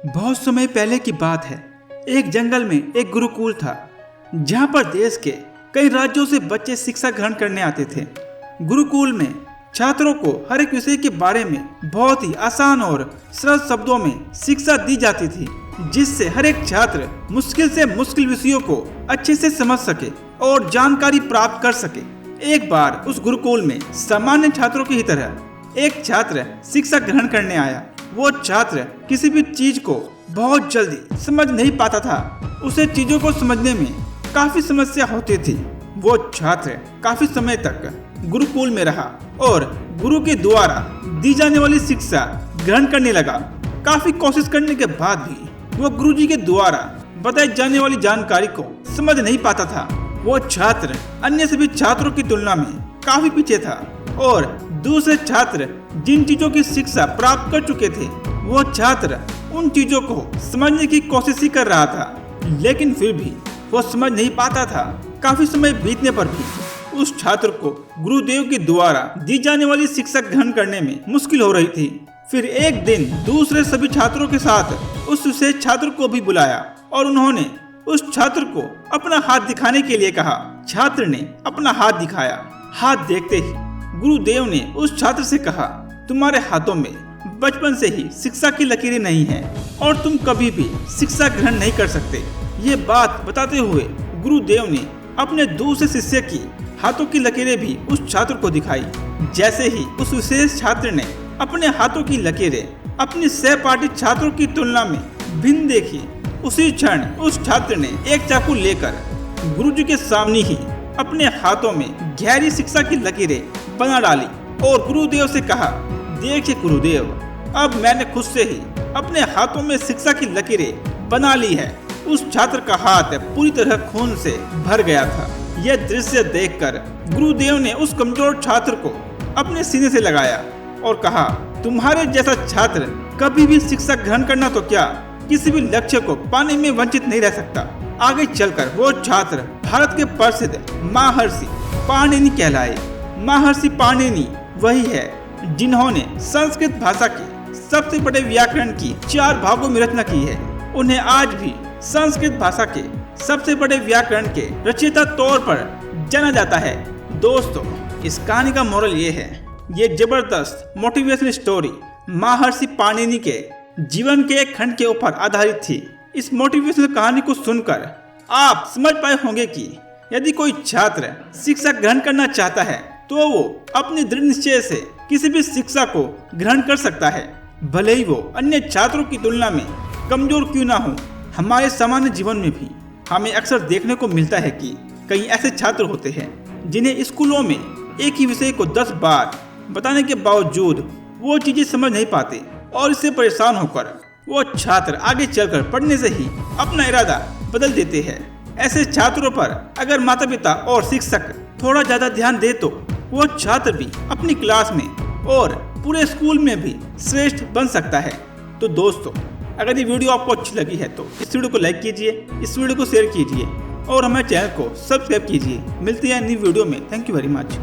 बहुत समय पहले की बात है। एक जंगल में एक गुरुकुल था, जहाँ पर देश के कई राज्यों से बच्चे शिक्षा ग्रहण करने आते थे। गुरुकुल में छात्रों को हर एक विषय के बारे में बहुत ही आसान और सरल शब्दों में शिक्षा दी जाती थी, जिससे हर एक छात्र मुश्किल से मुश्किल विषयों को अच्छे से समझ सके और जानकारी प्राप्त कर सके। एक बार उस गुरुकुल में सामान्य छात्रों की ही तरह एक छात्र शिक्षा ग्रहण करने आया। वो छात्र किसी भी चीज को बहुत जल्दी समझ नहीं पाता था। उसे चीजों को समझने में काफी समस्या होती थी। वो छात्र काफी समय तक गुरुकुल में रहा और गुरु के द्वारा दी जाने वाली शिक्षा ग्रहण करने लगा। काफी कोशिश करने के बाद भी वो गुरुजी के द्वारा बताई जाने वाली जानकारी को समझ नहीं पाता था। वो छात्र अन्य सभी छात्रों की तुलना में काफी पीछे था और दूसरे छात्र जिन चीजों की शिक्षा प्राप्त कर चुके थे, वो छात्र उन चीजों को समझने की कोशिश ही कर रहा था, लेकिन फिर भी वो समझ नहीं पाता था। काफी समय बीतने पर भी उस छात्र को गुरुदेव के द्वारा दी जाने वाली शिक्षा ग्रहण करने में मुश्किल हो रही थी। फिर एक दिन दूसरे सभी छात्रों के साथ उस विशेष छात्र को भी बुलाया और उन्होंने उस छात्र को अपना हाथ दिखाने के लिए कहा। छात्र ने अपना हाथ दिखाया। हाथ देखते ही गुरुदेव ने उस छात्र से कहा, तुम्हारे हाथों में बचपन से ही शिक्षा की लकीरें नहीं हैं और तुम कभी भी शिक्षा ग्रहण नहीं कर सकते। ये बात बताते हुए गुरुदेव ने अपने दूसरे शिष्य की हाथों की लकीरें भी उस छात्र को दिखाई। जैसे ही उस विशेष छात्र ने अपने हाथों की लकीरें अपनी सहपाठी छात्रों की तुलना में भिन्न देखी, उसी क्षण उस छात्र ने एक चाकू लेकर गुरुजी के सामने ही अपने हाथों में गहरी शिक्षा की लकीरें बना डाली और गुरुदेव से कहा, देखिए गुरुदेव, अब मैंने खुद से ही अपने हाथों में शिक्षा की लकीरें बना ली है। उस छात्र का हाथ पूरी तरह खून से भर गया था। यह दृश्य देखकर गुरुदेव ने उस कमजोर छात्र को अपने सीने से लगाया और कहा, तुम्हारे जैसा छात्र कभी भी शिक्षा ग्रहण करना तो क्या, किसी भी लक्ष्य को पाने में वंचित नहीं रह सकता। आगे चलकर वो छात्र भारत के प्रसिद्ध महर्षि पाणिनि कहलाए। महर्षि पाणिनि वही है जिन्होंने संस्कृत भाषा के सबसे बड़े व्याकरण की 4 भागों में रचना की है। उन्हें आज भी संस्कृत भाषा के सबसे बड़े व्याकरण के रचयिता तौर पर जाना जाता है। दोस्तों, इस कहानी का मोरल ये है, ये जबरदस्त मोटिवेशनल स्टोरी महर्षि पाणिनि के जीवन के एक खंड के ऊपर आधारित थी। इस मोटिवेशनल कहानी को सुनकर आप समझ पाए होंगे कि यदि कोई छात्र शिक्षा ग्रहण करना चाहता है तो वो अपने दृढ़ निश्चय से किसी भी शिक्षा को ग्रहण कर सकता है, भले ही वो अन्य छात्रों की तुलना में कमजोर क्यों ना हो। हमारे सामान्य जीवन में भी हमें अक्सर देखने को मिलता है कि कई ऐसे छात्र होते हैं जिन्हें स्कूलों में एक ही विषय को 10 बार बताने के बावजूद वो चीजें समझ नहीं पाते और इससे परेशान होकर वो छात्र आगे चलकर पढ़ने से ही अपना इरादा बदल देते हैं। ऐसे छात्रों पर अगर माता पिता और शिक्षक थोड़ा ज्यादा ध्यान दे तो वो छात्र भी अपनी क्लास में और पूरे स्कूल में भी श्रेष्ठ बन सकता है। तो दोस्तों, अगर ये वीडियो आपको अच्छी लगी है तो इस वीडियो को लाइक कीजिए, इस वीडियो को शेयर कीजिए और हमारे चैनल को सब्सक्राइब कीजिए। मिलते हैं नई वीडियो में। Thank you very much.